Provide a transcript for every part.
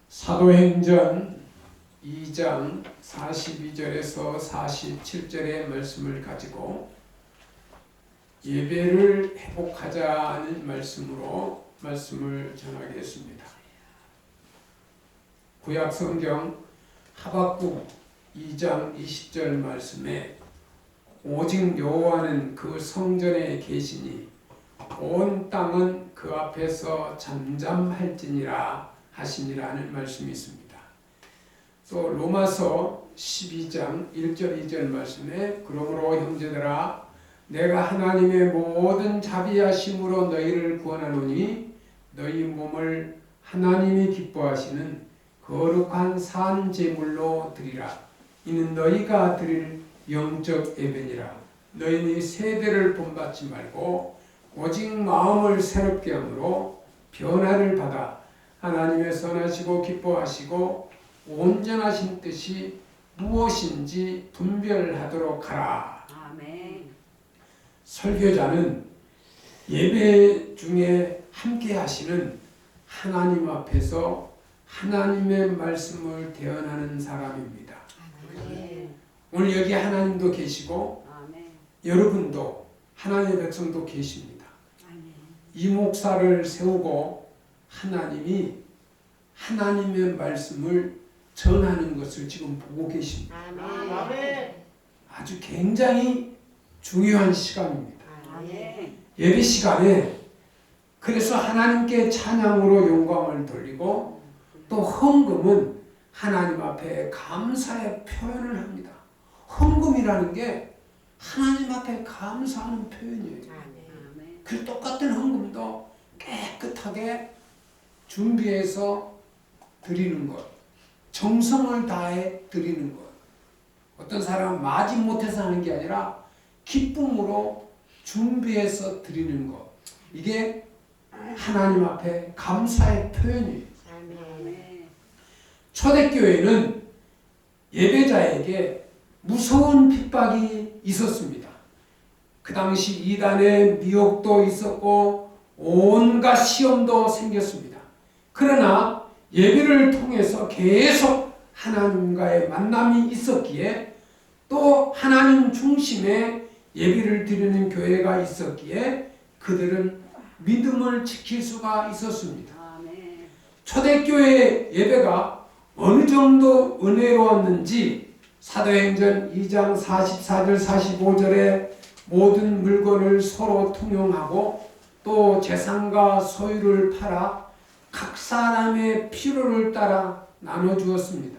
사도행전 2장 42절에서 47절의 말씀을 가지고 예배를 회복하자는 말씀으로 말씀을 전하겠습니다. 구약성경 하박국 2장 20절 말씀에 오직 여호와는 그 성전에 계시니 온 땅은 그 앞에서 잠잠할지니라 하시니라는 말씀이 있습니다. 또 로마서 12장 1절 2절 말씀에 그러므로 형제들아 내가 하나님의 모든 자비하심으로 너희를 구원하노니 너희 몸을 하나님이 기뻐하시는 거룩한 산 제물로 드리라. 이는 너희가 드릴 영적 예배니라. 너희는 세대를 본받지 말고 오직 마음을 새롭게 함으로 변화를 받아 하나님의 선하시고 기뻐하시고 온전하신 뜻이 무엇인지 분별하도록 하라. 아멘. 설교자는 예배 중에 함께 하시는 하나님 앞에서 하나님의 말씀을 대언하는 사람입니다. 아멘. 오늘 여기 하나님도 계시고 아멘. 여러분도 하나님의 백성도 계십니다. 아멘. 이 목사를 세우고 하나님이 하나님의 말씀을 전하는 것을 지금 보고 계십니다. 아멘. 아주 굉장히 중요한 시간입니다. 아멘. 예배 시간에 그래서 하나님께 찬양으로 영광을 돌리고 또 헌금은 하나님 앞에 감사의 표현을 합니다. 헌금이라는 게 하나님 앞에 감사하는 표현이에요. 아멘. 그 똑같은 헌금도 깨끗하게 준비해서 드리는 것, 정성을 다해 드리는 것. 어떤 사람은 마지못해서 하는 게 아니라 기쁨으로 준비해서 드리는 것. 이게 하나님 앞에 감사의 표현이에요. 아멘. 초대교회는 예배자에게 무서운 핍박이 있었습니다. 그 당시 이단의 미혹도 있었고 온갖 시험도 생겼습니다. 그러나 예배를 통해서 계속 하나님과의 만남이 있었기에 또 하나님 중심의 예배를 드리는 교회가 있었기에 그들은 믿음을 지킬 수가 있었습니다. 아멘. 초대교회 예배가 어느 정도 은혜로웠는지 사도행전 2장 44절 45절에 모든 물건을 서로 통용하고 또 재산과 소유를 팔아 각 사람의 필요를 따라 나눠주었습니다.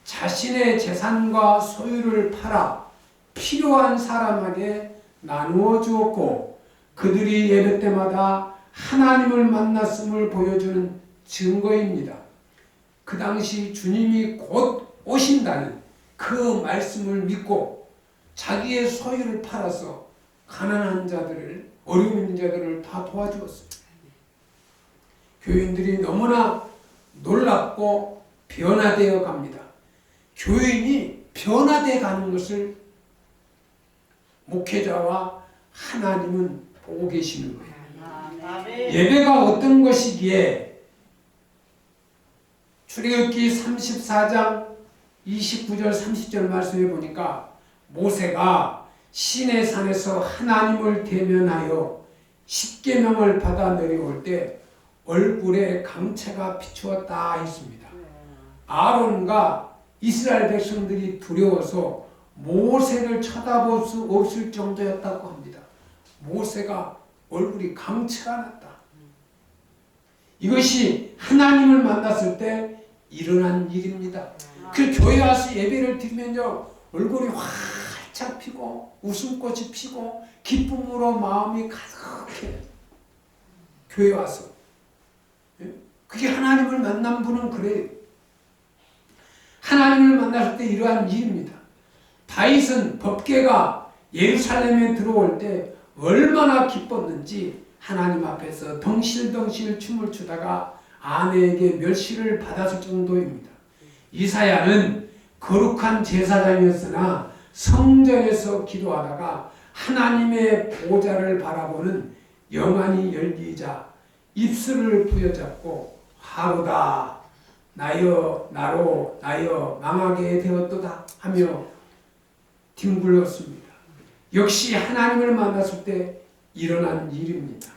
자신의 재산과 소유를 팔아 필요한 사람에게 나누어 주었고 그들이 예배 때마다 하나님을 만났음을 보여주는 증거입니다. 그 당시 주님이 곧 오신다는 그 말씀을 믿고 자기의 소유를 팔아서 가난한 자들을, 어려움 있는 자들을 다 도와주었습니다. 교인들이 너무나 놀랍고 변화되어 갑니다. 교인이 변화되어 가는 것을 목회자와 하나님은 보고 계시는 거예요. 아멘. 예배가 어떤 것이기에 출애굽기 34장 29절 30절 말씀에 보니까 모세가 시내산에서 하나님을 대면하여 십계명을 받아 내려올 때 얼굴에 강체가 비추었다 했습니다. 아론과 이스라엘 백성들이 두려워서 모세를 쳐다볼 수 없을 정도였다고 합니다. 모세가 얼굴이 강체가 났다. 이것이 하나님을 만났을 때 일어난 일입니다. 그 교회 와서 예배를 드리면요 얼굴이 활짝 피고 웃음꽃이 피고 기쁨으로 마음이 가득해. 교회 와서 그게 하나님을 만난 분은 그래요. 하나님을 만났을 때 이러한 일입니다. 다윗은 법궤가 예루살렘에 들어올 때 얼마나 기뻤는지 하나님 앞에서 덩실덩실 춤을 추다가 아내에게 멸시를 받았을 정도입니다. 이사야는 거룩한 제사장이었으나 성전에서 기도하다가 하나님의 보좌를 바라보는 영안이 열리자 입술을 부여잡고 하루다 나로 망하게 되었도다 하며 뒹굴렀습니다. 역시 하나님을 만났을 때 일어난 일입니다.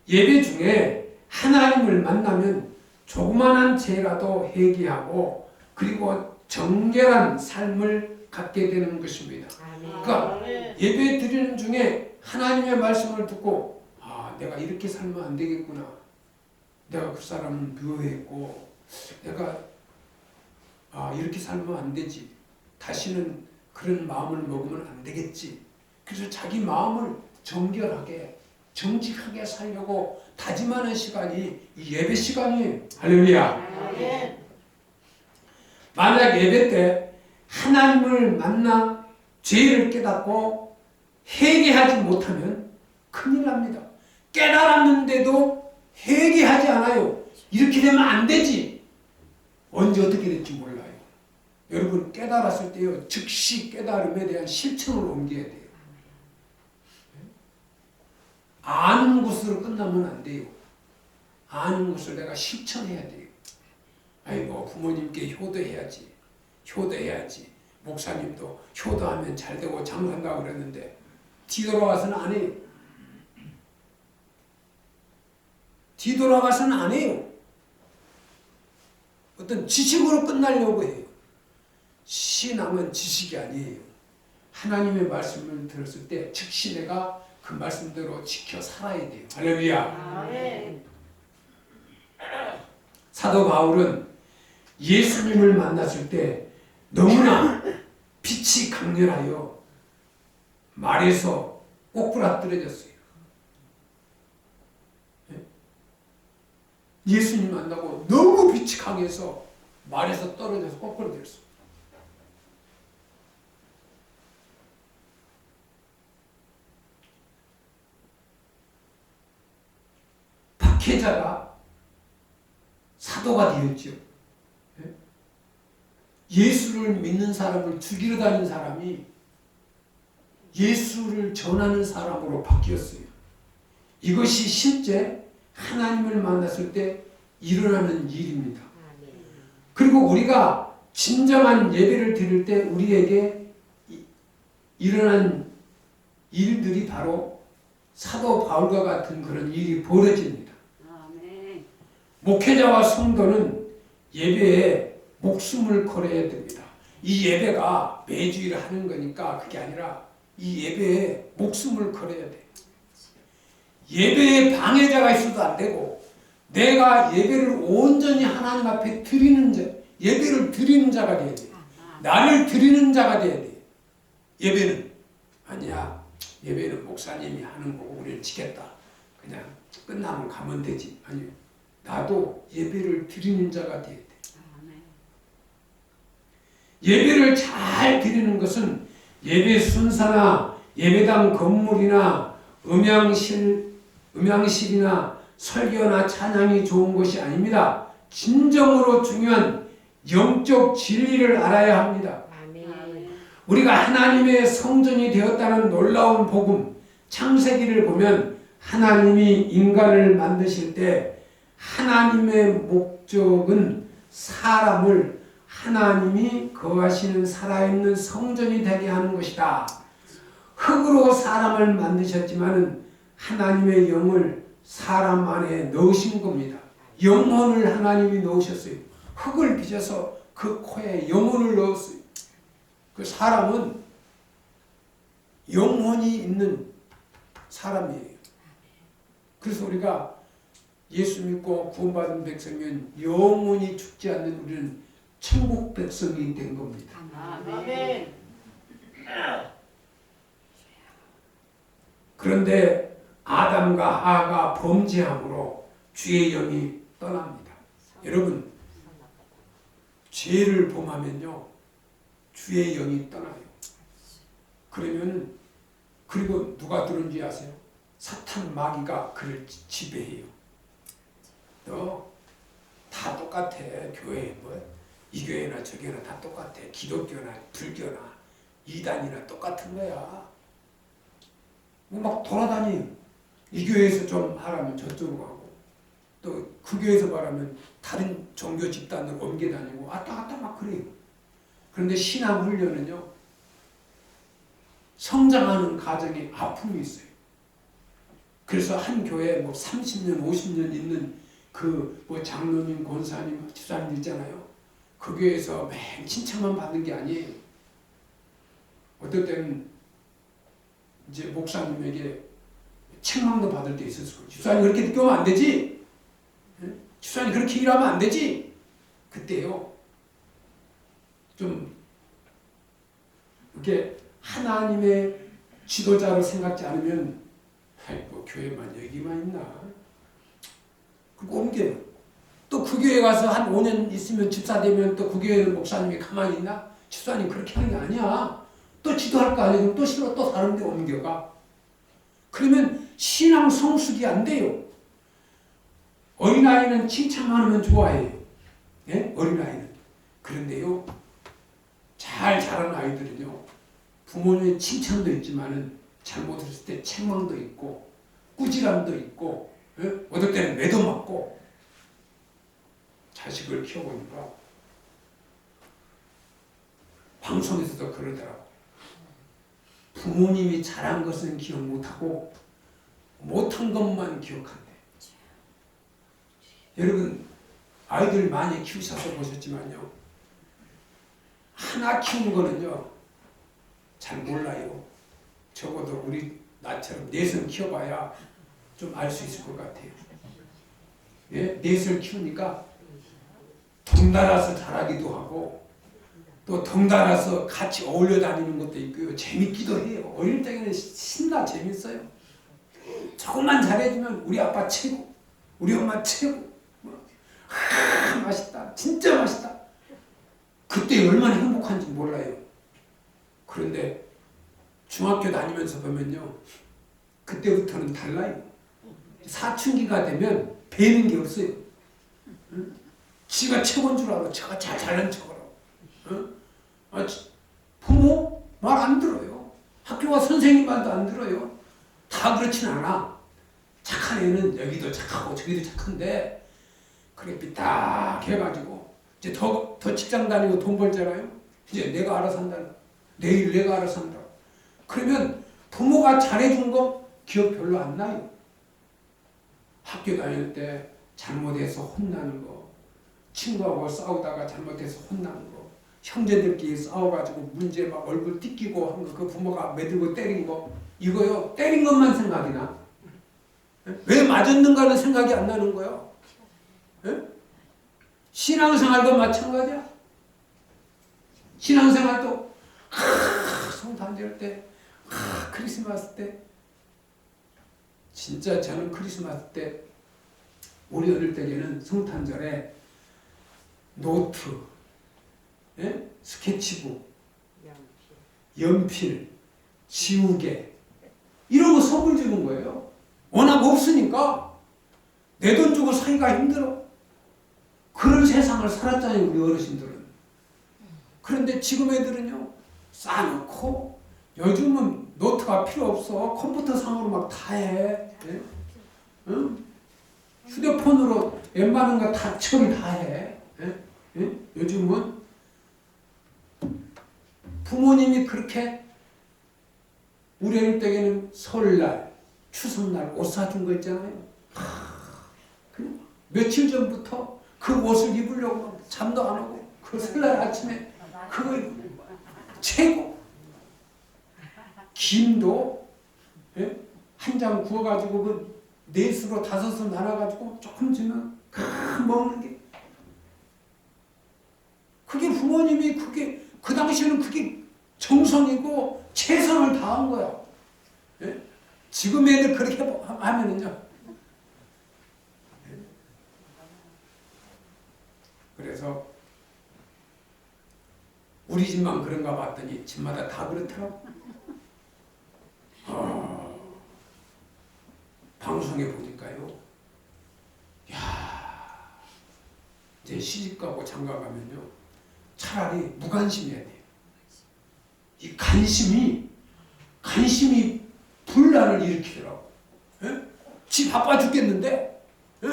예배 중에 하나님을 만나면 조그만한 죄라도 회개하고 그리고 정결한 삶을 갖게 되는 것입니다. 그러니까 예배 드리는 중에 하나님의 말씀을 듣고 내가 이렇게 살면 안 되겠구나. 내가 그 사람을 미워했고 내가 이렇게 살면 안 되지. 다시는 그런 마음을 먹으면 안 되겠지. 그래서 자기 마음을 정결하게 정직하게 살려고 다짐하는 시간이 이 예배 시간이에요. 할렐루야. 만약 예배 때 하나님을 만나 죄를 깨닫고 회개하지 못하면 큰일 납니다. 깨달았는데도 회개하지 않아요. 이렇게 되면 안 되지. 언제 어떻게 될지 몰라요. 여러분 깨달았을 때요, 즉시 깨달음에 대한 실천을 옮겨야 돼요. 아는 것으로 끝나면 안 돼요. 아는 것을 내가 실천해야 돼요. 아이고 부모님께 효도해야지. 효도해야지. 목사님도 효도하면 잘 되고 장사한다고 그랬는데 뒤돌아가서는 안 해요. 뒤돌아가서는 안 해요. 어떤 지식으로 끝나려고 해요. 신앙은 지식이 아니에요. 하나님의 말씀을 들었을 때 즉시 내가 그 말씀대로 지켜 살아야 돼요. 할렐루야. 사도 바울은 예수님을 만났을 때 너무나 빛이 강렬하여 말에서 꼬꾸라뜨려졌어요. 예수님 만나고 너무 빛이 강해서 말에서 떨어져서 꼬꾸라뜨렸어요. 박해자가 사도가 되었죠. 예수를 믿는 사람을 죽이러 다니는 사람이 예수를 전하는 사람으로 바뀌었어요. 이것이 실제 하나님을 만났을 때 일어나는 일입니다. 그리고 우리가 진정한 예배를 드릴 때 우리에게 일어난 일들이 바로 사도 바울과 같은 그런 일이 벌어집니다. 목회자와 성도는 예배에 목숨을 걸어야 됩니다. 이 예배가 매주일 하는 거니까 그게 아니라 이 예배에 목숨을 걸어야 돼요. 예배에 방해자가 있어도 안 되고 내가 예배를 온전히 하나님 앞에 드리는 자, 예배를 드리는 자가 돼야 돼요. 나를 드리는 자가 돼야 돼요. 예배는 아니야. 예배는 목사님이 하는 거고 우리는 지겠다. 그냥 끝나면 가면 되지. 아니요. 나도 예배를 드리는 자가 돼야 돼. 예배를 잘 드리는 것은 예배 순서나 예배당 건물이나 음향실이나 설교나 찬양이 좋은 것이 아닙니다. 진정으로 중요한 영적 진리를 알아야 합니다. 우리가 하나님의 성전이 되었다는 놀라운 복음, 창세기를 보면 하나님이 인간을 만드실 때 하나님의 목적은 사람을 하나님이 거하시는 살아있는 성전이 되게 하는 것이다. 흙으로 사람을 만드셨지만 하나님의 영을 사람 안에 넣으신 겁니다. 영혼을 하나님이 넣으셨어요. 흙을 빚어서 그 코에 영혼을 넣었어요. 그 사람은 영혼이 있는 사람이에요. 그래서 우리가 예수 믿고 구원받은 백성이면 영원히 죽지 않는 우리는 천국 백성이 된 겁니다. 아멘. 그런데 아담과 하가 범죄함으로 주의 영이 떠납니다. 여러분, 죄를 범하면요 주의 영이 떠나요. 그러면 그리고 누가 들은지 아세요? 사탄 마귀가 그를 지배해요. 너 다 똑같아. 교회 이 교회나 저 교회나 다 똑같아. 기독교나 불교나 이단이나 똑같은 거야. 막 돌아다니. 이 교회에서 좀 하라면 저쪽으로 가고 또 그 교회에서 말하면 다른 종교 집단으로 옮겨 다니고 왔다 갔다 막 그래요. 그런데 신앙 훈련은요, 성장하는 과정에 아픔이 있어요. 그래서 한 교회에 뭐 30년, 50년 있는 그 뭐 장로님, 권사님, 집사님 있잖아요. 그 교회에서 맨 칭찬만 받는 게 아니에요. 어떨 때는 이제 목사님에게 책망도 받을 때 있었어요. 집사님 그렇게 늦게 오면 안 되지? 집사님 그렇게 일하면 안 되지? 그때요, 좀 이렇게 하나님의 지도자로 생각지 않으면 아이고 교회만 여기만 있나? 그리고 옮겨요. 또 그 교회 가서 한 5년 있으면 집사 되면 또 그 교회는 목사님이 가만히 있나? 집사님 그렇게 하는 게 아니야. 또 지도할 거 아니고 또 싫어 또 다른 데 옮겨가. 그러면 신앙 성숙이 안 돼요. 어린아이는 칭찬만 하면 좋아해요. 예? 어린아이는. 그런데요, 잘 자란 아이들은요, 부모님의 칭찬도 있지만은 잘못했을 때 책망도 있고 꾸지람도 있고, 예? 어떨 때는 매도 맞고. 자식을 키워보니까 방송에서도 그러더라고. 부모님이 잘한 것은 기억 못하고 못한 것만 기억한대. 여러분 아이들 많이 키우셔서 보셨지만요, 하나 키우는 거는요 잘 몰라요. 적어도 우리 나처럼 넷을 키워봐야 좀 알 수 있을 것 같아요. 예? 넷을 키우니까 덩달아서 잘하기도 하고 또 덩달아서 같이 어울려 다니는 것도 있고요. 재밌기도 해요. 어릴 때는 신나 재밌어요. 조금만 잘해주면 우리 아빠 최고, 우리 엄마 최고. 맛있다. 진짜 맛있다. 그때 얼마나 행복한지 몰라요. 그런데 중학교 다니면서 보면요, 그때부터는 달라요. 사춘기가 되면 배는 게 없어요. 응? 지가 최고인 줄 알아. 제가 잘난 척하라고. 응? 부모 말 안 들어요. 학교와 선생님 말도 안 들어요. 다 그렇진 않아. 착한 애는 여기도 착하고 저기도 착한데 그게 삐딱 해가지고 이제 더 직장 다니고 돈 벌잖아요. 이제 내가 알아서 한다. 내일 내가 알아서 한다. 그러면 부모가 잘해준 거 기억 별로 안 나요. 학교 다닐 때 잘못해서 혼나는 거, 친구하고 싸우다가 잘못해서 혼나는 거, 형제들끼리 싸워가지고 문제 막 얼굴 띠끼고 한 거, 그 부모가 매들고 때린 거, 이거요, 때린 것만 생각이 나. 왜 맞았는가는 생각이 안 나는 거예요. 신앙생활도 마찬가지야. 신앙생활도 성탄절 때, 크리스마스 때, 진짜 저는 크리스마스 때 우리 어릴 때에는 성탄절에 노트, 예? 스케치북, 연필, 지우개 이런 거 선물 주는 거예요. 워낙 없으니까 내 돈 주고 사기가 힘들어. 그런 세상을 살았잖아요, 우리 어르신들은. 그런데 지금 애들은요, 싸놓고 요즘은 노트가 필요 없어. 컴퓨터 상으로 막 다 해. 예? 응? 휴대폰으로 웬만한 거 다 처리 다 해. 예? 예? 요즘은 부모님이 그렇게 우리 어릴 때에는 설날, 추석날 옷 사준 거 있잖아요. 며칠 전부터 그 옷을 입으려고 잠도 안 오고 그 설날 아침에 그거 입고 최고. 김도 예? 한 장 구워가지고 그 넷으로 다섯으로 나눠가지고 조금 주면 먹는 게, 그게 부모님이 그게 그 당시에는 그게 정성이고 최선을 다한 거야. 예? 지금 애들 그렇게 하면은요. 그래서 우리 집만 그런가 봤더니 집마다 다 그렇더라고. 방송에 보니까요, 야, 이제 시집가고 장가가면요, 차라리 무관심해야 돼요. 이 관심이 분란을 일으키더라고. 예? 지 바빠 죽겠는데, 예?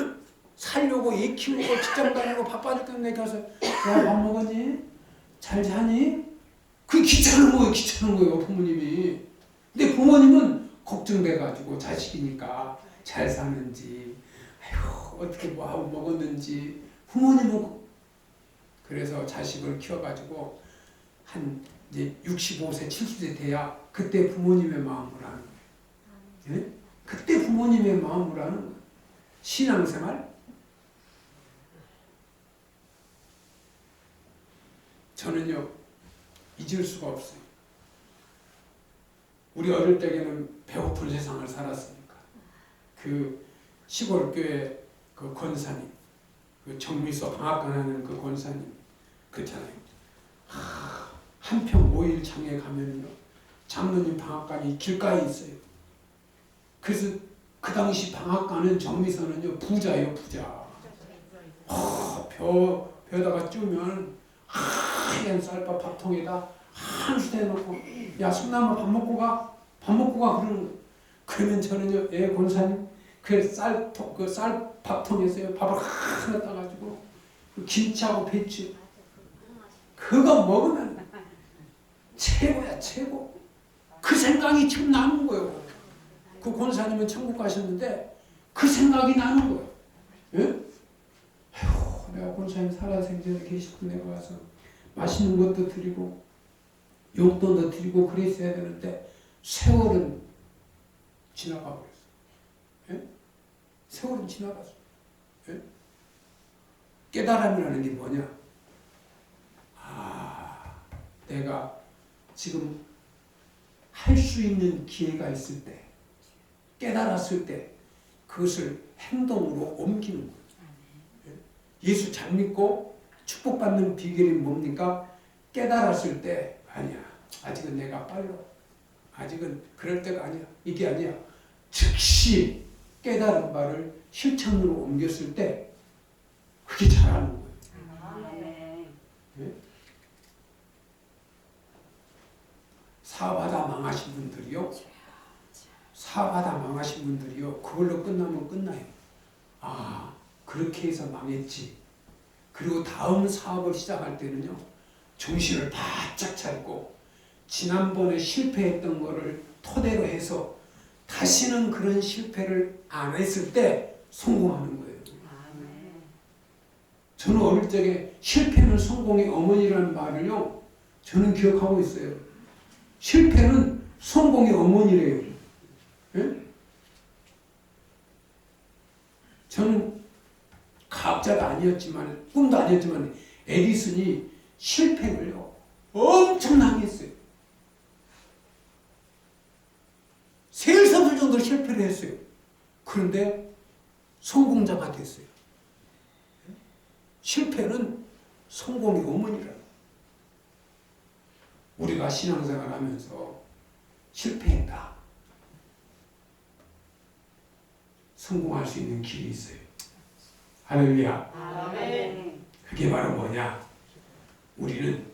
직장 다니고 바빠 죽겠네. 가서 야, 밥 먹었니? 잘 자니? 그게 귀찮은 거예요 부모님이. 근데 부모님은 걱정돼가지고 자식이니까 잘 사는지, 아이고 어떻게 뭐 하고 먹었는지. 부모님은 그래서 자식을 키워가지고 한 이제 65세 70세 돼야 그때 부모님의 마음을 아는 거예요. 예? 그때 부모님의 마음을 아는 거예요. 신앙생활. 저는요 잊을 수가 없어요. 우리 어릴 때에는 배고픈 세상을 살았으니까 그 시골 교회 그 권사님, 그 정미소 방앗간 하는 그 권사님 그렇잖아요. 한평 5일 장에 가면요 장로님 방앗간이 길가에 있어요. 그래서 그 당시 방앗간은 정미소는요 부자예요 부자. 벼에다가 찌우면 하얀 쌀밥 밥통에다 한 수대 놓고 야 손나무 밥 먹고 가 그러는 거예요. 그러면 저는요 권사님 그 쌀밥통에서요 밥을 하나 따가지고 김치하고 배추 그거 먹으면 최고야 최고. 그 생각이 지금 나는 거예요. 그 권사님은 천국 가셨는데 그 생각이 나는 거예요. 예? 아휴, 내가 권사님 살아생전에 계시고 내가 와서 맛있는 것도 드리고 용돈도 드리고 그랬어야 되는데 세월은 지나가 버렸어. 예? 세월은 지나갔어. 예? 깨달음이라는 게 뭐냐? 내가 지금 할 수 있는 기회가 있을 때, 깨달았을 때 그것을 행동으로 옮기는 거예요. 예수 잘 믿고 축복받는 비결이 뭡니까? 깨달았을 때 아니야. 아직은 내가 빨라. 아직은 그럴 때가 아니야. 이게 아니야. 즉시 깨달은 바를 실천으로 옮겼을 때 그게 잘하는 거예요. 네? 사업하다 망하신 분들이요. 그걸로 끝나면 끝나요. 그렇게 해서 망했지. 그리고 다음 사업을 시작할 때는요. 정신을 바짝 차리고 지난번에 실패했던 거를 토대로 해서 다시는 그런 실패를 안 했을 때 성공하는 거예요. 저는 어릴 적에 실패는 성공의 어머니라는 말을요. 저는 기억하고 있어요. 실패는 성공의 어머니래요. 예? 저는 과학자가 아니었지만 꿈도 아니었지만 에디슨이 실패를요 엄청나게 했어요. 세일서들 정도 실패를 했어요. 그런데 성공자가 됐어요. 실패는 성공의 어머니라. 우리가 신앙생활 하면서 실패했다. 성공할 수 있는 길이 있어요. 할렐루야. 아멘. 그게 바로 뭐냐? 우리는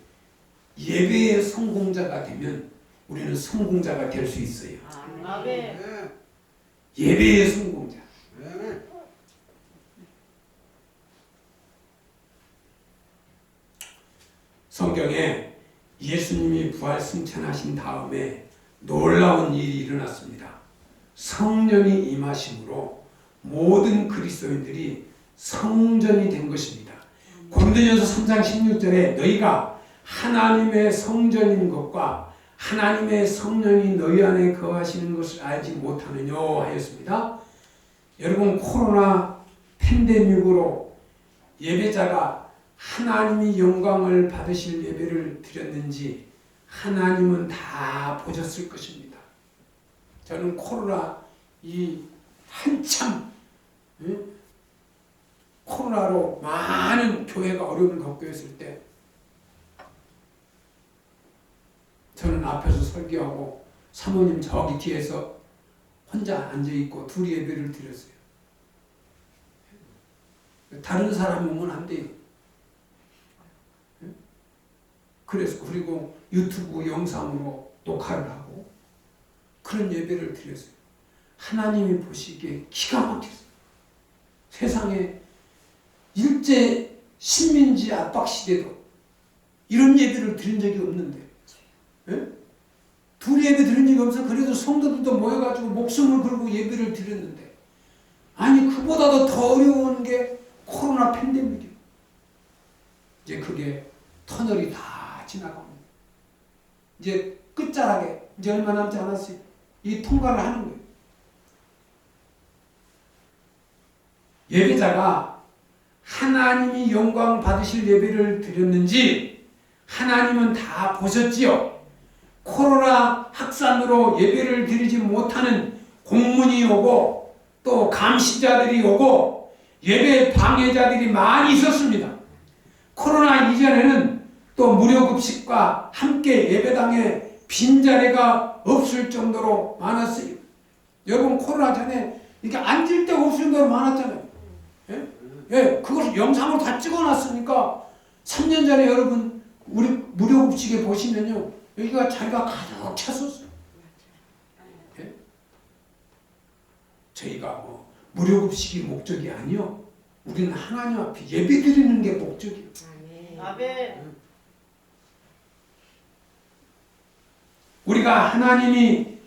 예배의 성공자가 되면 우리는 성공자가 될 수 있어요. 아멘. 예배의 성공자. 성경에 예수님이 부활 승천하신 다음에 놀라운 일이 일어났습니다. 성령이 임하심으로 모든 그리스도인들이 성전이 된 것입니다. 고린도전서 3장 16절에 너희가 하나님의 성전인 것과 하나님의 성령이 너희 안에 거하시는 것을 알지 못하느냐 하였습니다. 여러분 코로나 팬데믹으로 예배자가 하나님이 영광을 받으실 예배를 드렸는지 하나님은 다 보셨을 것입니다. 저는 코로나 이 한참 코로나로 많은 교회가 어려움을 겪고 있을 때 저는 앞에서 설교하고 사모님 저기 뒤에서 혼자 앉아있고 둘이 예배를 드렸어요. 다른 사람 오면 안 돼요. 그래서 그리고 유튜브 영상으로 녹화를 하고 그런 예배를 드렸어요. 하나님이 보시기에 기가 막혔어요. 세상에 일제 식민지 압박 시대도 이런 예배를 드린 적이 없는데, 예? 둘이 예배 드린 적이 없어. 그래도 성도들도 모여가지고 목숨을 걸고 예배를 드렸는데, 아니 그보다도 더 어려운 게 코로나 팬데믹이에요. 이제 그게 터널이 다 지나갑니다. 이제 끝자락에 이제 얼마 남지 않았어요. 이 통과를 하는 거예요. 예배자가 하나님이 영광 받으실 예배를 드렸는지 하나님은 다 보셨지요. 코로나 확산으로 예배를 드리지 못하는 공문이 오고 또 감시자들이 오고 예배 방해자들이 많이 있었습니다. 코로나 이전에는 또 무료급식과 함께 예배당에 빈자리가 없을 정도로 많았어요. 여러분 코로나 전에 이렇게 앉을 데가 없을 정도로 많았잖아요. 예? 예, 그걸 영상으로 다 찍어놨으니까 3년 전에 여러분 우리 무료급식에 보시면요, 여기가 자리가 가득 찼었어요. 예? 저희가 뭐 무료급식이 목적이 아니요. 우리는 하나님 앞에 예배드리는 게 목적이에요. 아멘. 우리가 하나님이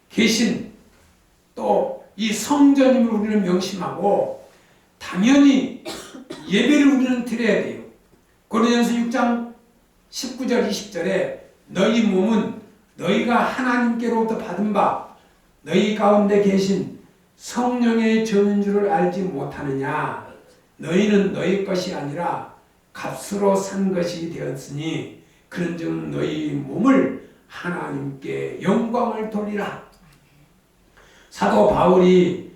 계신 또 이 성전임을 우리는 명심하고 당연히 예배를 우리는 드려야 돼요. 고린도전서 6장 19절 20절에 너희 몸은 너희가 하나님께로부터 받은 바 너희 가운데 계신 성령의 전인 줄을 알지 못하느냐. 너희는 너희 것이 아니라 값으로 산 것이 되었으니 그런즉 너희 몸을 하나님께 영광을 돌리라. 사도 바울이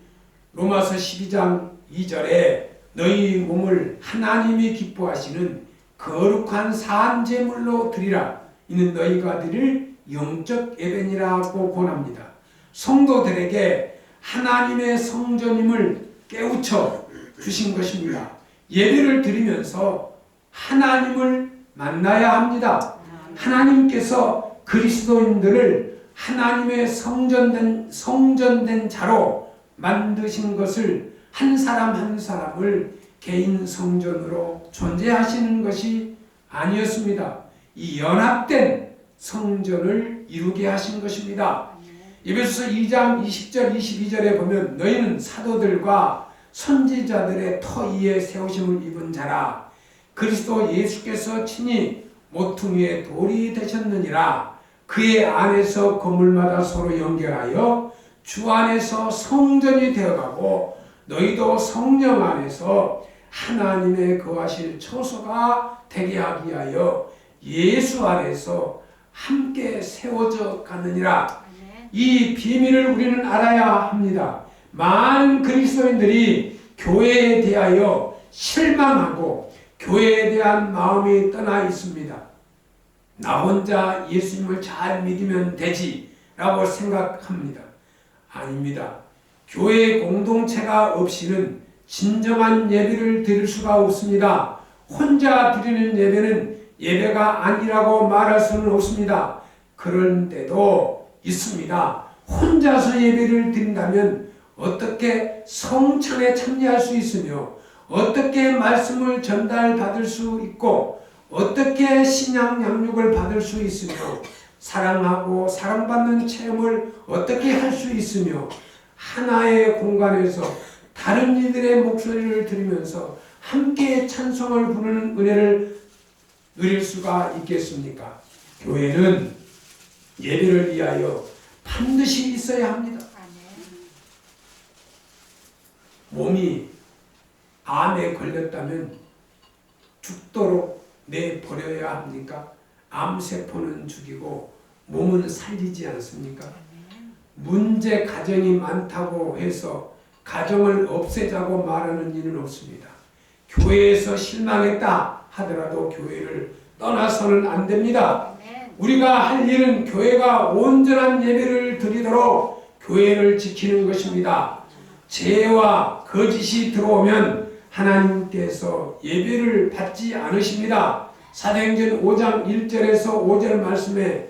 로마서 12장 2절에 너희 몸을 하나님이 기뻐하시는 거룩한 산 제물로 드리라. 이는 너희가 드릴 영적 예배니라고 권합니다. 성도들에게 하나님의 성전임을 깨우쳐 주신 것입니다. 예배를 드리면서 하나님을 만나야 합니다. 하나님께서 그리스도인들을 하나님의 성전된 자로 만드신 것을 한 사람 한 사람을 개인 성전으로 존재하시는 것이 아니었습니다. 이 연합된 성전을 이루게 하신 것입니다. 에베소서 2장 20절 22절에 보면 너희는 사도들과 선지자들의 터 위에 세우심을 입은 자라. 그리스도 예수께서 친히 모퉁이의 돌이 되셨느니라. 그의 안에서 건물마다 서로 연결하여 주 안에서 성전이 되어가고 너희도 성령 안에서 하나님의 거하실 처소가 되게 하기 위하여 예수 안에서 함께 세워져 가느니라. 이 비밀을 우리는 알아야 합니다. 많은 그리스도인들이 교회에 대하여 실망하고 교회에 대한 마음이 떠나 있습니다. 나 혼자 예수님을 잘 믿으면 되지 라고 생각합니다. 아닙니다. 교회 공동체가 없이는 진정한 예배를 드릴 수가 없습니다. 혼자 드리는 예배는 예배가 아니라고 말할 수는 없습니다. 그런데도 있습니다. 혼자서 예배를 드린다면 어떻게 성찬에 참여할 수 있으며 어떻게 말씀을 전달받을 수 있고 어떻게 신앙 양육을 받을 수 있으며 사랑하고 사랑받는 체험을 어떻게 할 수 있으며 하나의 공간에서 다른 이들의 목소리를 들으면서 함께 찬송을 부르는 은혜를 누릴 수가 있겠습니까? 교회는 예배를 위하여 반드시 있어야 합니다. 몸이 암에 걸렸다면 죽도록 내버려야 합니까? 암세포는 죽이고 몸은 살리지 않습니까? 문제 가정이 많다고 해서 가정을 없애자고 말하는 이는 없습니다. 교회에서 실망했다 하더라도 교회를 떠나서는 안 됩니다. 우리가 할 일은 교회가 온전한 예배를 드리도록 교회를 지키는 것입니다. 죄와 거짓이 들어오면 하나님께서 예배를 받지 않으십니다. 사도행전 5장 1절에서 5절 말씀에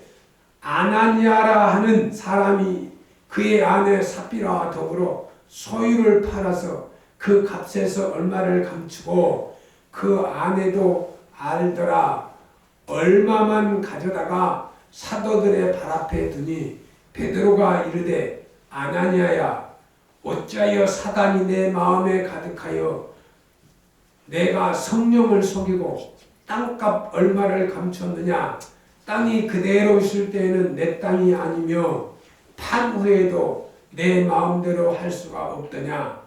아나니아라 하는 사람이 그의 아내 삽비라와 더불어 소유를 팔아서 그 값에서 얼마를 감추고 그 아내도 알더라. 얼마만 가져다가 사도들의 발 앞에 두니 베드로가 이르되 아나니아야 어찌하여 사단이 내 마음에 가득하여 내가 성령을 속이고 땅값 얼마를 감췄느냐. 땅이 그대로 있을 때에는 내 땅이 아니며 판 후에도 내 마음대로 할 수가 없더냐.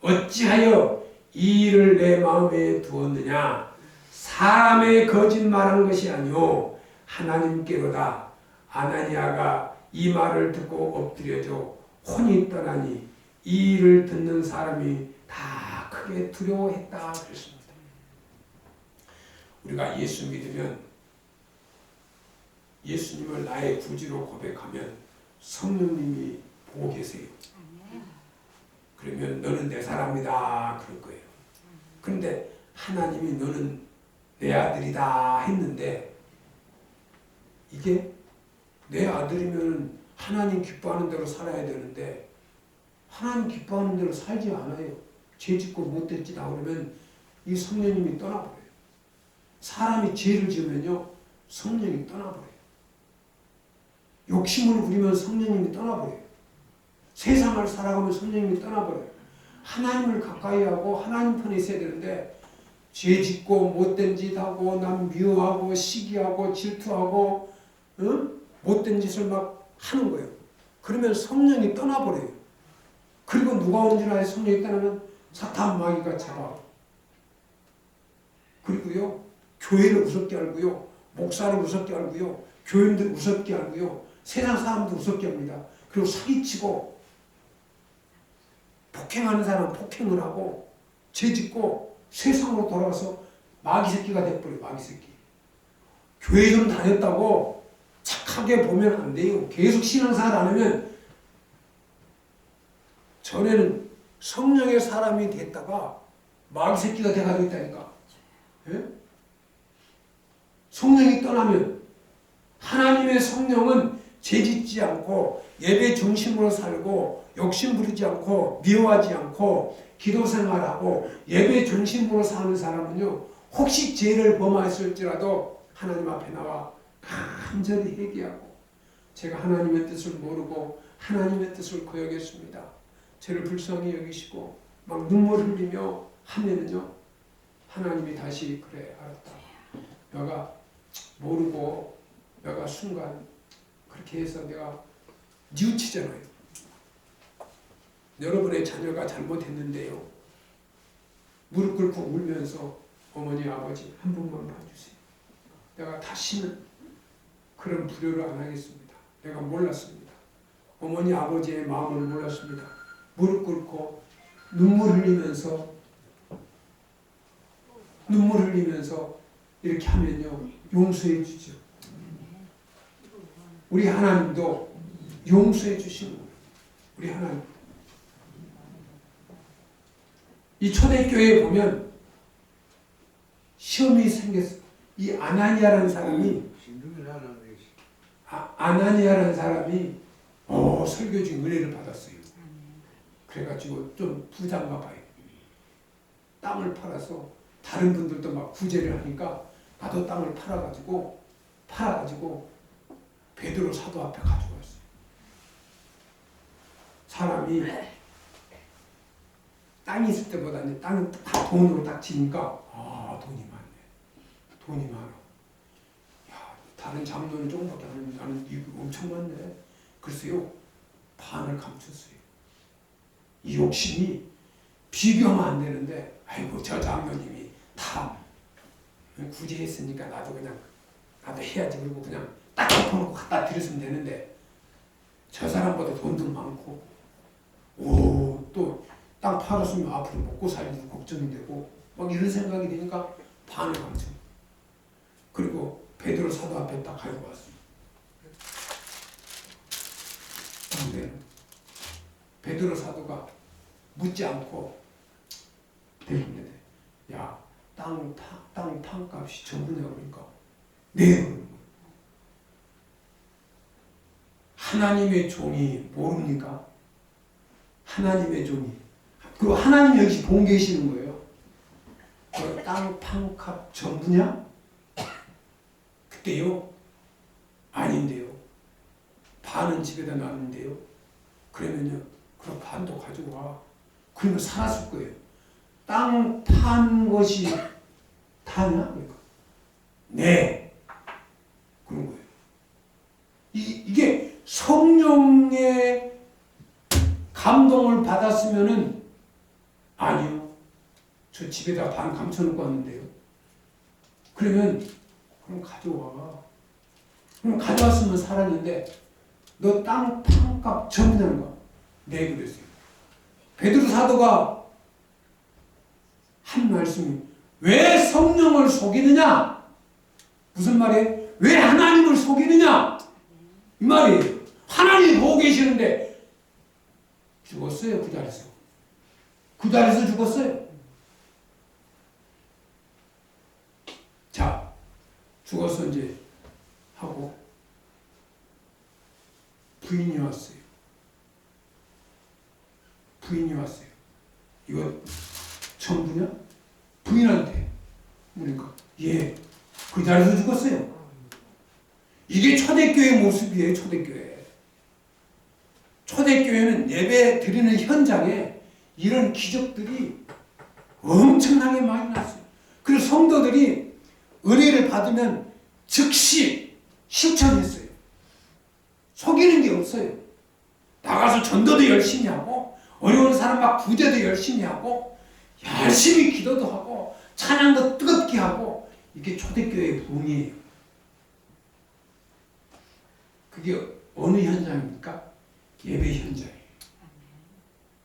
어찌하여 이 일을 내 마음에 두었느냐. 사람의 거짓말한 것이 아니오 하나님께로다. 아나니아가 이 말을 듣고 엎드려져 혼이 떠나니 이 일을 듣는 사람이 다 크게 두려워했다 그랬습니다. 우리가 예수 믿으면 예수님을 나의 구주로 고백하면 성령님이 보고 계세요. 그러면 너는 내 사람이다 그럴 거예요. 그런데 하나님이 너는 내 아들이다 했는데 이게 내 아들이면 하나님 기뻐하는 대로 살아야 되는데 하나님 기뻐하는 대로 살지 않아요. 죄짓고 못된 짓 하고 그러면 이 성령님이 떠나버려요. 사람이 죄를 지으면요 성령이 떠나버려요. 욕심을 부리면 성령님이 떠나버려요. 세상을 살아가면 성령님이 떠나버려요. 하나님을 가까이 하고 하나님 편에 있어야 되는데 죄 짓고 못된 짓 하고 남 미워하고 시기하고 질투하고 못된 짓을 막 하는 거예요. 그러면 성령이 떠나버려요. 그리고 누가 오는 줄 알아요? 성령이 떠나면 사탄 마귀가 잡아. 그리고요 교회를 우습게 알고요 목사를 우습게 알고요 교인들 우습게 알고요 세상 사람도 우습게 합니다. 그리고 사기치고 폭행하는 사람은 폭행을 하고 죄짓고 세상으로 돌아가서 마귀 새끼가 돼버려요. 마귀 새끼. 교회 좀 다녔다고 착하게 보면 안 돼요. 계속 신앙생활 안 하면 전에는 성령의 사람이 됐다가 마귀 새끼가 돼가지고 있다니까. 예? 성령이 떠나면 하나님의 성령은 죄짓지 않고 예배 중심으로 살고 욕심 부리지 않고 미워하지 않고 기도 생활하고 예배 중심으로 사는 사람은요 혹시 죄를 범하였을지라도 하나님 앞에 나와 간절히 회개하고 제가 하나님의 뜻을 모르고 하나님의 뜻을 거역했습니다. 저를 불쌍히 여기시고 막 눈물 흘리며 하면은요 하나님이 다시 그래 알았다. 너가 모르고 너가 순간 그렇게 해서 내가 뉘우치잖아요. 여러분의 자녀가 잘못했는데요. 무릎 꿇고 울면서 어머니 아버지 한 번만 봐주세요. 내가 다시는 그런 불효를 안 하겠습니다. 내가 몰랐습니다. 어머니 아버지의 마음을 몰랐습니다. 무릎 꿇고 눈물 흘리면서 이렇게 하면요 용서해 주죠. 우리 하나님도 용서해 주시는 거예요. 우리 하나님. 이 초대교회에 보면 시험이 생겼어요. 이 아나니아라는 사람이 설교 중 은혜를 받았어요. 그래가지고 좀 부자인가 봐요. 땅을 팔아서 다른 분들도 막 구제를 하니까 나도 땅을 팔아가지고 베드로 사도 앞에 가지고 왔어요. 사람이 땅이 있을 때보다 이제 땅은 다 돈으로 딱 지니까 돈이 많네. 돈이 많아. 야, 다른 장로는 조금밖에 안 했는데 나는 이거 엄청 많네. 그래서요 반을 감췄어요. 이 욕심이 비교하면 안 되는데 아이고 저 장로님이 다 구제했으니까 나도 해야지. 그리고 그냥 딱 덮어놓고 갖다 드렸으면 되는데 저 사람보다 돈도 많고 또 땅 팔았으면 앞으로 먹고 살기도 걱정이 되고 막 이런 생각이 되니까 반을 감춰. 그리고 베드로 사도 앞에 딱 가지고 왔어요. 근데 베드로 사도가 묻지 않고 대답해. 야, 땅 판값이 전부냐 그러니까 네 그러는 거예요. 하나님의 종이 모릅니까? 하나님의 종이 그리고 하나님 역시 보고 계시는 거예요. 그 땅 판값 전부냐? 그때요? 아닌데요. 반은 집에다 놨는데요. 그러면요, 그럼 반도 가지고 와. 그러면 살았을 거예요. 땅 판 것이 다냐? 그러니까. 네. 그런 거예요. 이게 성령의 감동을 받았으면은, 아니요. 저 집에다 반 감춰놓고 왔는데요. 그러면, 그럼 가져와. 그럼 가져왔으면 살았는데, 너 땅 판값 전부냐는 거야. 네, 그랬어요. 베드로 사도가 한 말씀이, 왜 성령을 속이느냐? 무슨 말이에요? 왜 하나님을 속이느냐? 이 말이에요. 하나님이 보고 계시는데 죽었어요. 그 자리에서. 그 자리에서 죽었어요. 자, 죽어서 이제 하고 부인이 왔어요. 부인이 왔어요. 이거 전부냐? 부인한테. 그러니까 예, 그 자리에서 죽었어요. 이게 초대교회 모습이에요. 초대교회. 초대교회는 예배 드리는 현장에 이런 기적들이 엄청나게 많이 났어요. 그래서 성도들이 은혜를 받으면 즉시 실천했어요. 속이는 게 없어요. 나가서 전도도 열심히 하고 어려운 사람 막 구제도 열심히 하고 열심히 기도도 하고 찬양도 뜨겁게 하고, 이게 초대교회의 부흥이에요. 그게 어느 현장입니까? 예배 현장이에요.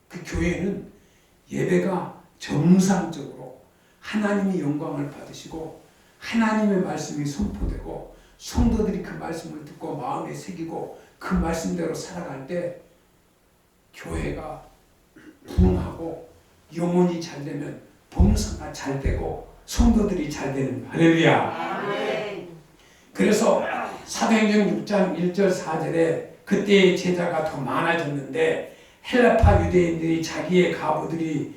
그 교회는 예배가 정상적으로 하나님이 영광을 받으시고 하나님의 말씀이 선포되고 성도들이 그 말씀을 듣고 마음에 새기고 그 말씀대로 살아갈 때 교회가 부흥하고 영혼이 잘 되면 봉사가 잘 되고 성도들이 잘 되는 거예요. 할렐루야. 그래서 사도행전 6장 1절 4절에 그때의 제자가 더 많아졌는데 헬라파 유대인들이 자기의 가부들이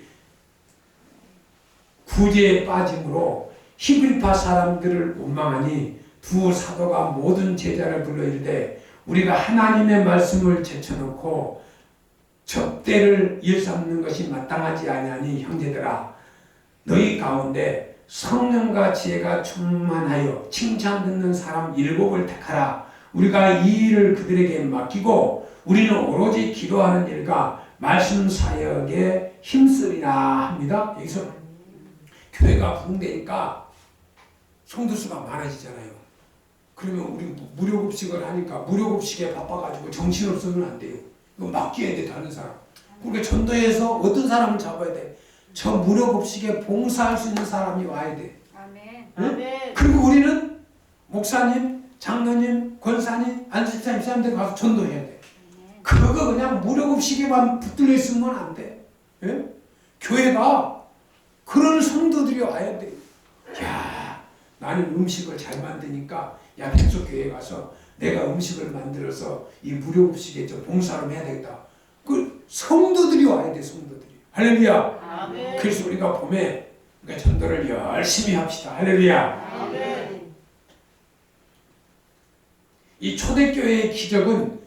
구제에 빠짐으로 히브리파 사람들을 원망하니 두 사도가 모든 제자를 불러 이르되 우리가 하나님의 말씀을 제쳐놓고 접대를 일삼는 것이 마땅하지 아니하니 형제들아, 너희 가운데 성령과 지혜가 충만하여 칭찬 듣는 사람 7을 택하라. 우리가 이 일을 그들에게 맡기고 우리는 오로지 기도하는 일과 말씀 사역에 힘쓰리라 합니다. 여기서 교회가 부흥되니까 성도수가 많아지잖아요. 그러면 우리 무료급식을 하니까 무료급식에 바빠가지고 정신없으면 안 돼요. 이거 맡겨야 돼, 다른 사람. 그러니까 전도에서 어떤 사람을 잡아야 돼? 저 무료급식에 봉사할 수 있는 사람이 와야 돼. 아멘. 응? 아멘. 그리고 우리는 목사님, 장로님, 권사님, 안식사 입사님들 가서 전도해야 돼. 그거 그냥 무료급식에만 붙들려 있으면 안 돼. 예? 교회가 그런 성도들이 와야 돼. 야, 나는 음식을 잘 만드니까 야, 백석교회에 가서 내가 음식을 만들어서 이 무료급식에 좀 봉사를 해야 되겠다. 그 성도들이 와야 돼, 성도들이. 할렐루야. 아멘. 그래서 우리가 봄에 그러니까 전도를 열심히 합시다. 할렐루야. 아멘. 이 초대교회의 기적은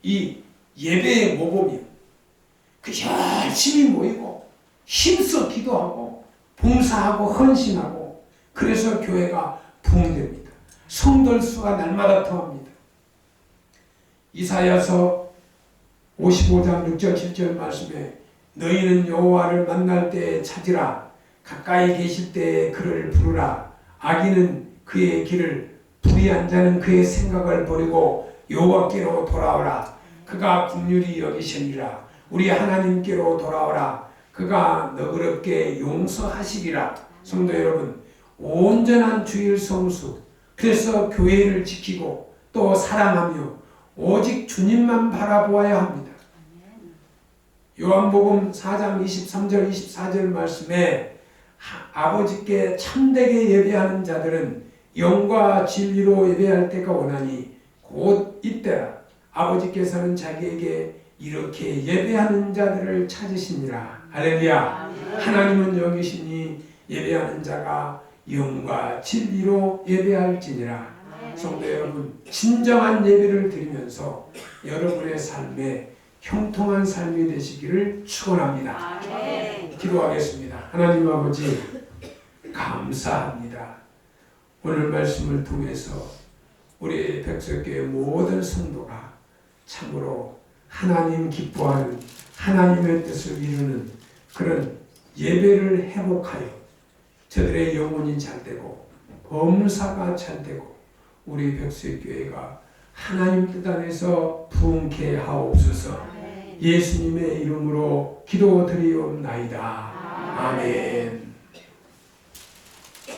이 예배의 모범이에요. 그 열심히 모이고 힘써 기도하고 봉사하고 헌신하고 그래서 교회가 부흥됩니다. 성도의 수가 날마다 더합니다. 이사야서 55장 6절 7절 말씀에 너희는 여호와를 만날 때에 찾으라. 가까이 계실 때에 그를 부르라. 악인은 그의 길을, 불의한 자는 그의 생각을 버리고 여호와께로 돌아오라. 그가 긍휼히 여기시니라. 우리 하나님께로 돌아오라. 그가 너그럽게 용서하시리라. 성도 여러분, 온전한 주일 성수, 그래서 교회를 지키고 또 사랑하며 오직 주님만 바라보아야 합니다. 요한복음 4장 23절 24절 말씀에 아버지께 참되게 예배하는 자들은 영과 진리로 예배할 때가 오나니 곧 이때라. 아버지께서는 자기에게 이렇게 예배하는 자들을 찾으시니라. 할렐루야. 하나님은 여기시니 예배하는 자가 영과 진리로 예배할지니라. 성도 여러분, 진정한 예배를 드리면서 여러분의 삶에 형통한 삶이 되시기를 축원합니다. 기도하겠습니다. 하나님 아버지, 감사합니다. 오늘 말씀을 통해서 우리 백석교회 모든 성도가 참으로 하나님 기뻐하는 하나님의 뜻을 이루는 그런 예배를 회복하여 저들의 영혼이 잘되고 범사가 잘되고 우리 백석교회가 하나님 뜻 안에서 부흥케 하옵소서. 예수님의 이름으로 기도드리옵나이다. 아멘.